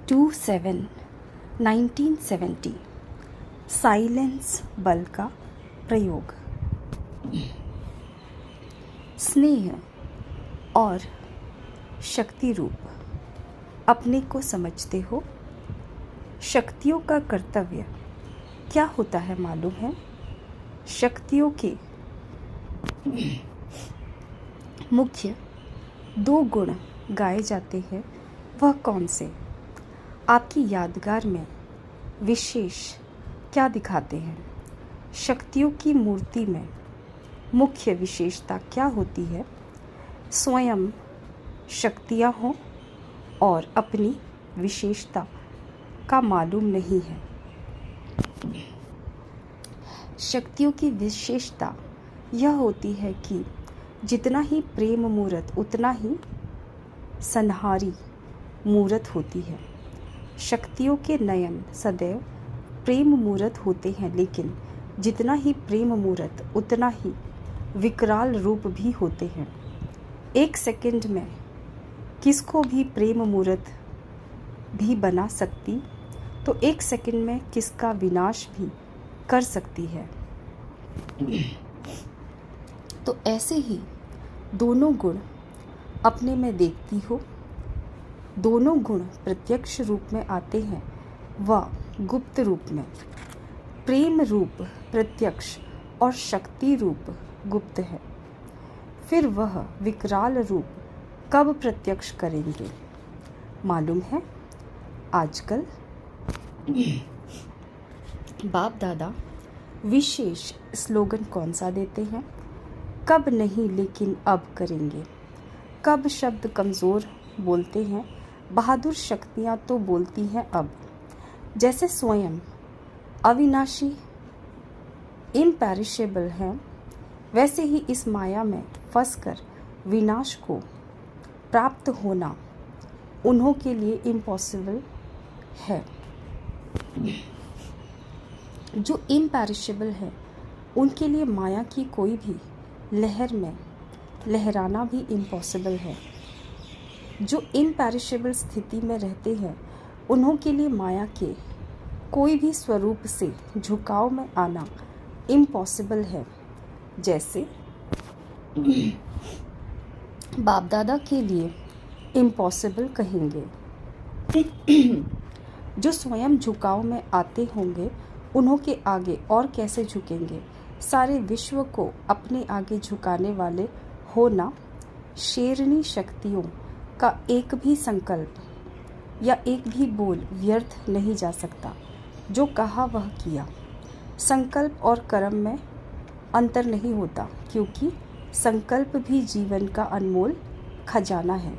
1970 silence बल का प्रयोग। स्नेह और शक्ति रूप अपने को समझते हो। शक्तियों का कर्तव्य क्या होता है मालूम है? शक्तियों के मुख्य 2 गुण गाए जाते हैं, वह कौन से? आपकी यादगार में विशेष क्या दिखाते हैं? शक्तियों की मूर्ति में मुख्य विशेषता क्या होती है? स्वयं शक्तियाँ हों और अपनी विशेषता का मालूम नहीं है। शक्तियों की विशेषता यह होती है कि जितना ही प्रेम मूर्त उतना ही संहारी मूर्त होती है। शक्तियों के नयन सदैव प्रेम मूर्त होते हैं, लेकिन जितना ही प्रेम मूर्त उतना ही विकराल रूप भी होते हैं। 1 सेकंड में किसको भी प्रेम मूर्त भी बना सकती, तो 1 सेकंड में किसका विनाश भी कर सकती है। तो ऐसे ही दोनों गुण अपने में देखती हो। दोनों गुण प्रत्यक्ष रूप में आते हैं व गुप्त रूप में। प्रेम रूप प्रत्यक्ष और शक्ति रूप गुप्त है। फिर वह विकराल रूप कब प्रत्यक्ष करेंगे मालूम है? आजकल बाप दादा विशेष स्लोगन कौन सा देते हैं? कब नहीं लेकिन अब करेंगे। कब शब्द कमज़ोर बोलते हैं, बहादुर शक्तियाँ तो बोलती हैं अब। जैसे स्वयं अविनाशी इम्पैरिशेबल हैं, वैसे ही इस माया में फंसकर विनाश को प्राप्त होना उन्हों के लिए इम्पॉसिबल है। जो इम्पैरिशेबल है उनके लिए माया की कोई भी लहर में लहराना भी इम्पॉसिबल है। जो इम्पैरिशेबल स्थिति में रहते हैं उन्हों के लिए माया के कोई भी स्वरूप से झुकाव में आना इम्पॉसिबल है। जैसे बाप दादा के लिए इम्पॉसिबल कहेंगे। जो स्वयं झुकाव में आते होंगे उन्हों के आगे और कैसे झुकेंगे? सारे विश्व को अपने आगे झुकाने वाले होना। शेरनी शक्तियों का एक भी संकल्प या एक भी बोल व्यर्थ नहीं जा सकता। जो कहा वह किया। संकल्प और कर्म में अंतर नहीं होता, क्योंकि संकल्प भी जीवन का अनमोल खजाना है।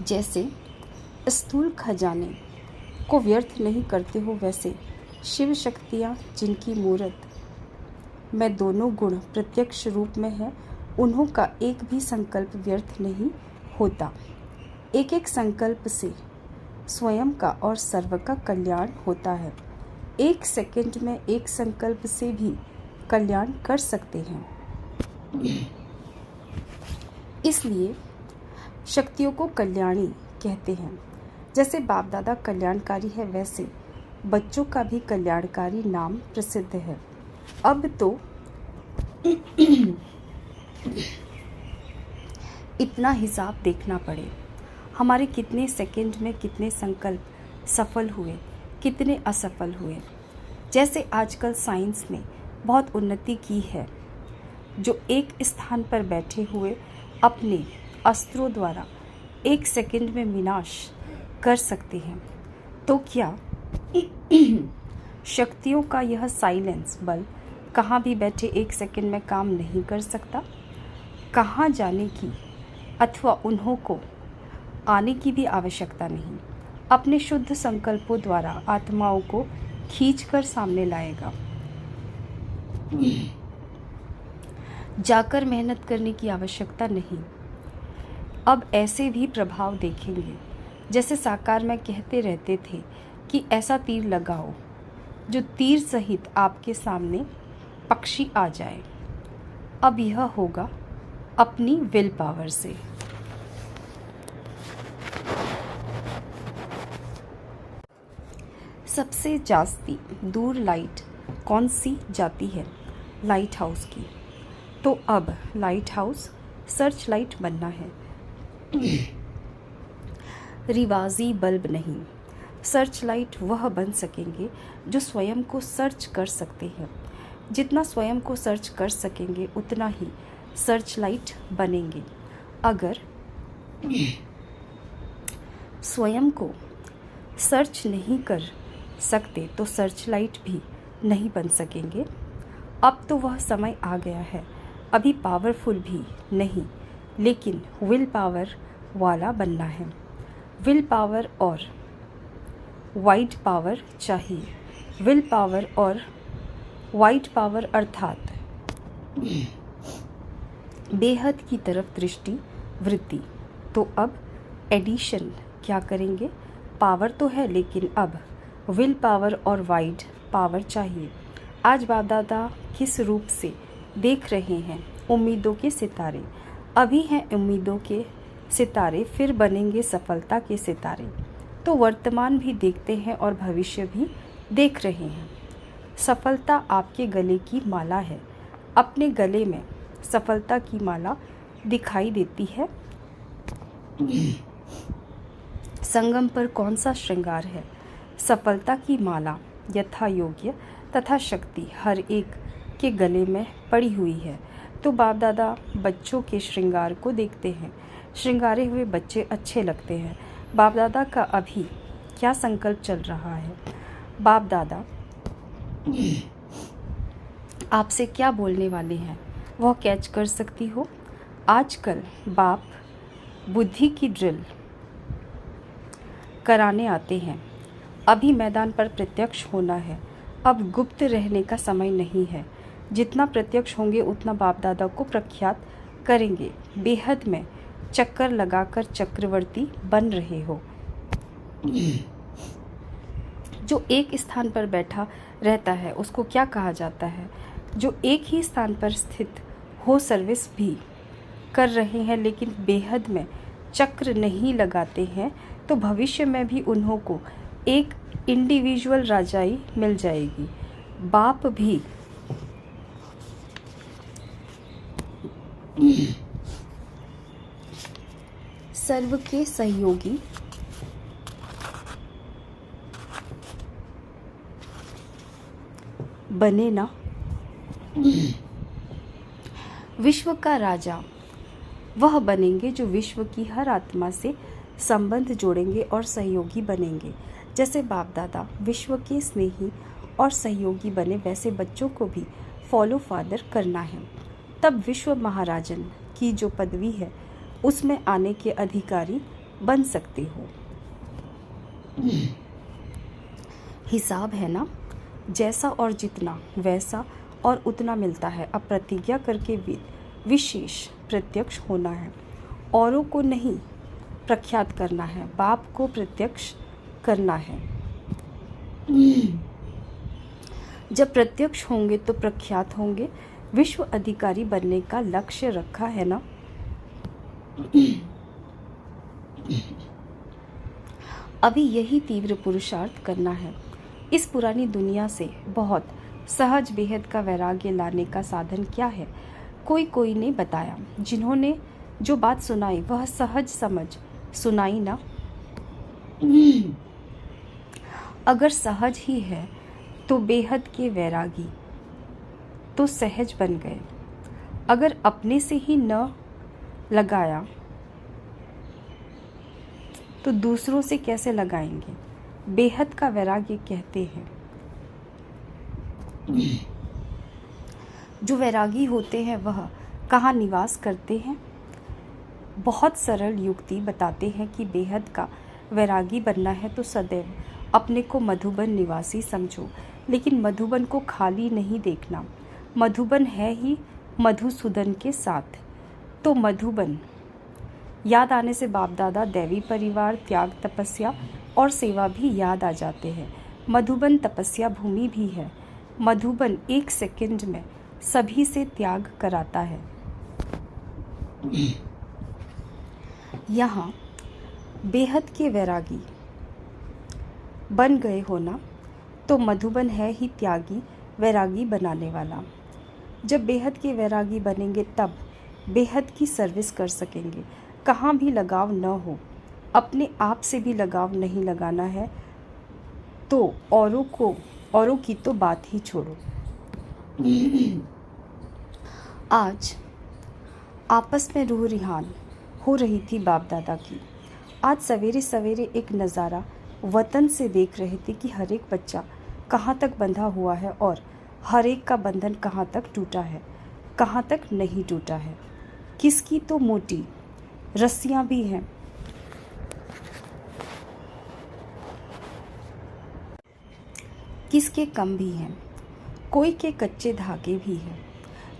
जैसे स्थूल खजाने को व्यर्थ नहीं करते हो, वैसे शिव शक्तियाँ जिनकी मूर्त में दोनों गुण प्रत्यक्ष रूप में है, उन्हों का एक भी संकल्प व्यर्थ नहीं होता। एक एक संकल्प से स्वयं का और सर्व का कल्याण होता है। 1 सेकंड में एक संकल्प से भी कल्याण कर सकते हैं। इसलिए शक्तियों को कल्याणी कहते हैं। जैसे बाप दादा कल्याणकारी है, वैसे बच्चों का भी कल्याणकारी नाम प्रसिद्ध है। अब तो इतना हिसाब देखना पड़े, हमारे कितने सेकंड में कितने संकल्प सफल हुए, कितने असफल हुए। जैसे आजकल साइंस ने बहुत उन्नति की है, जो एक स्थान पर बैठे हुए अपने अस्त्रों द्वारा 1 सेकंड में विनाश कर सकते हैं, तो क्या शक्तियों का यह साइलेंस बल कहाँ भी बैठे 1 सेकंड में काम नहीं कर सकता? कहाँ जाने की अथवा उन्हों को आने की भी आवश्यकता नहीं। अपने शुद्ध संकल्पों द्वारा आत्माओं को खींचकर सामने लाएगा। जाकर मेहनत करने की आवश्यकता नहीं। अब ऐसे भी प्रभाव देखेंगे, जैसे साकार में कहते रहते थे कि ऐसा तीर लगाओ जो तीर सहित आपके सामने पक्षी आ जाए। अब यह होगा अपनी विल पावर से। सबसे जास्ती दूर लाइट कौन सी जाती है? लाइट हाउस की। तो अब लाइट हाउस सर्च लाइट बनना है, रिवाजी बल्ब नहीं। सर्च लाइट वह बन सकेंगे जो स्वयं को सर्च कर सकते हैं। जितना स्वयं को सर्च कर सकेंगे उतना ही सर्च लाइट बनेंगे। अगर स्वयं को सर्च नहीं कर सकते तो सर्च लाइट भी नहीं बन सकेंगे। अब तो वह समय आ गया है, अभी पावरफुल भी नहीं लेकिन विल पावर वाला बनना है। विल पावर और वाइट पावर चाहिए। विल पावर और वाइट पावर अर्थात बेहद की तरफ दृष्टि वृत्ति। तो अब एडिशन क्या करेंगे? पावर तो है लेकिन अब विल पावर और वाइट पावर चाहिए। आज बाप दादा किस रूप से देख रहे हैं? उम्मीदों के सितारे। अभी हैं उम्मीदों के सितारे, फिर बनेंगे सफलता के सितारे। तो वर्तमान भी देखते हैं और भविष्य भी देख रहे हैं। सफलता आपके गले की माला है। अपने गले में सफलता की माला दिखाई देती है। संगम पर कौन सा श्रृंगार है? सफलता की माला यथा योग्य तथा शक्ति हर एक के गले में पड़ी हुई है। तो बाप दादा बच्चों के श्रृंगार को देखते हैं। श्रृंगारे हुए बच्चे अच्छे लगते हैं। बाप दादा का अभी क्या संकल्प चल रहा है? बाप दादा आपसे क्या बोलने वाले हैं वह कैच कर सकती हो। आजकल बाप बुद्धि की ड्रिल कराने आते हैं। अभी मैदान पर प्रत्यक्ष होना है। अब गुप्त रहने का समय नहीं है। जितना प्रत्यक्ष होंगे उतना बाप दादा को प्रख्यात करेंगे। बेहद में चक्कर लगाकर चक्रवर्ती बन रहे हो। जो एक स्थान पर बैठा रहता है उसको क्या कहा जाता है? जो एक ही स्थान पर स्थित हो सर्विस भी कर रहे हैं लेकिन बेहद में चक्र नहीं लगाते हैं, तो भविष्य में भी उन्हों को एक इंडिविजुअल राजाई मिल जाएगी। बाप भी सर्व के सहयोगी बने ना। विश्व का राजा वह बनेंगे जो विश्व की हर आत्मा से संबंध जोड़ेंगे और सहयोगी बनेंगे। जैसे बाप दादा विश्व के स्नेही और सहयोगी बने, वैसे बच्चों को भी फॉलो फादर करना है। तब विश्व महाराजन की जो पदवी है उसमें आने के अधिकारी बन सकते हो। हिसाब है ना, जैसा और जितना वैसा और उतना मिलता है। अब प्रतिज्ञा करके विशेष प्रत्यक्ष होना है। औरों को नहीं प्रख्यात करना है, बाप को प्रत्यक्ष करना है। जब प्रत्यक्ष होंगे तो प्रख्यात होंगे। विश्व अधिकारी बनने का लक्ष्य रखा है ना। अभी यही तीव्र पुरुषार्थ करना है। इस पुरानी दुनिया से बहुत सहज बेहद का वैराग्य लाने का साधन क्या है? कोई ने बताया। जिन्होंने जो बात सुनाई वह सहज समझ सुनाई ना। अगर सहज ही है तो बेहद के वैरागी तो सहज बन गए। अगर अपने से ही न लगाया तो दूसरों से कैसे लगाएंगे? बेहद का वैराग्य कहते हैं। जो वैरागी होते हैं वह कहाँ निवास करते हैं? बहुत सरल युक्ति बताते हैं कि बेहद का वैरागी बनना है तो सदैव अपने को मधुबन निवासी समझो, लेकिन मधुबन को खाली नहीं देखना। मधुबन है ही मधुसूदन के साथ। तो मधुबन याद आने से बाप दादा दैवी परिवार, त्याग, तपस्या और सेवा भी याद आ जाते हैं। मधुबन तपस्या भूमि भी है। मधुबन एक सेकंड में सभी से त्याग कराता है। यहाँ बेहद के वैरागी बन गए हो ना, तो मधुबन है ही त्यागी वैरागी बनाने वाला। जब बेहद के वैरागी बनेंगे तब बेहद की सर्विस कर सकेंगे। कहाँ भी लगाव न हो, अपने आप से भी लगाव नहीं लगाना है तो औरों की तो बात ही छोड़ो। आज आपस में रूह रिहान हो रही थी बाप दादा की। आज सवेरे सवेरे एक नज़ारा वतन से देख रहे थे कि हर एक बच्चा कहाँ तक बंधा हुआ है और हर एक का बंधन कहाँ तक टूटा है, कहाँ तक नहीं टूटा है। किसकी तो मोटी रस्सियाँ भी हैं, किसके कम भी हैं, कोई के कच्चे धागे भी हैं।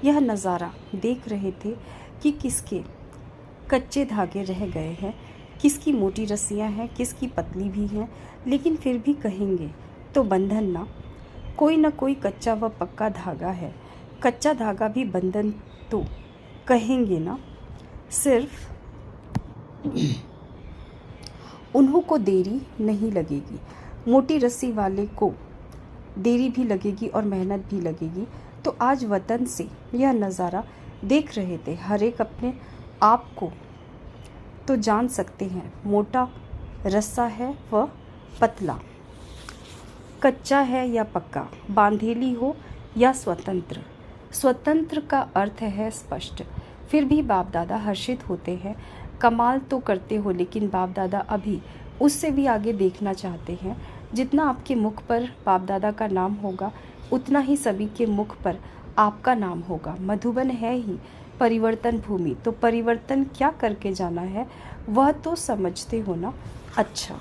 यह नज़ारा देख रहे थे कि किसके कच्चे धागे रह गए हैं, किसकी मोटी रस्सियाँ हैं, किसकी पतली भी हैं, लेकिन फिर भी कहेंगे तो बंधन ना कोई कच्चा व पक्का धागा है। कच्चा धागा भी बंधन तो कहेंगे ना। सिर्फ उन्हों को देरी नहीं लगेगी, मोटी रस्सी वाले को देरी भी लगेगी और मेहनत भी लगेगी। तो आज वतन से यह नज़ारा देख रहे थे। हर एक अपने आप को तो जान सकते हैं, मोटा रस्सा है व पतला, कच्चा है या पक्का, बांधेली हो या स्वतंत्र। स्वतंत्र का अर्थ है स्पष्ट। फिर भी बाप दादा हर्षित होते हैं। कमाल तो करते हो, लेकिन बाप दादा अभी उससे भी आगे देखना चाहते हैं। जितना आपके मुख पर बाप दादा का नाम होगा उतना ही सभी के मुख पर आपका नाम होगा। मधुबन है ही परिवर्तन भूमि, तो परिवर्तन क्या करके जाना है वह तो समझते हो ना। अच्छा।